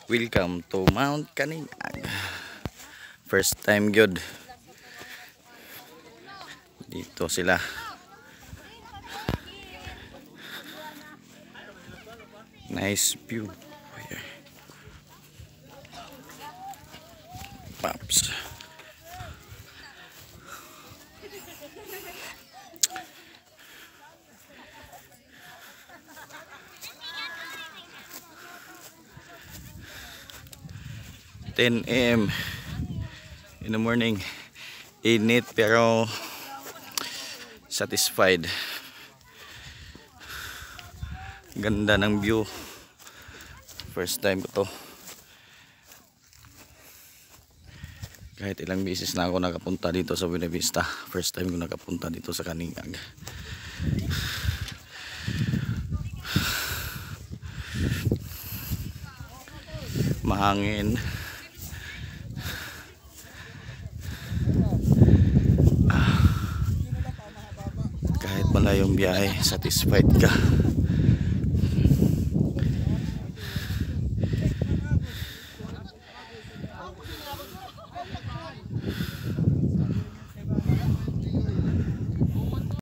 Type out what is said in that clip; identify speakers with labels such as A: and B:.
A: Welcome to Mount Kaninag. First time good. Dito sila. Nice view. Pops. (10 AM in the morning. Init pero satisfied. Ganda ng view. First time ko to. Kahit ilang beses na ako nakapunta dito sa Buena Vista, first time ko nakapunta dito sa Kaninag. Mahangin. Kahit malayong biyahe, satisfied ka.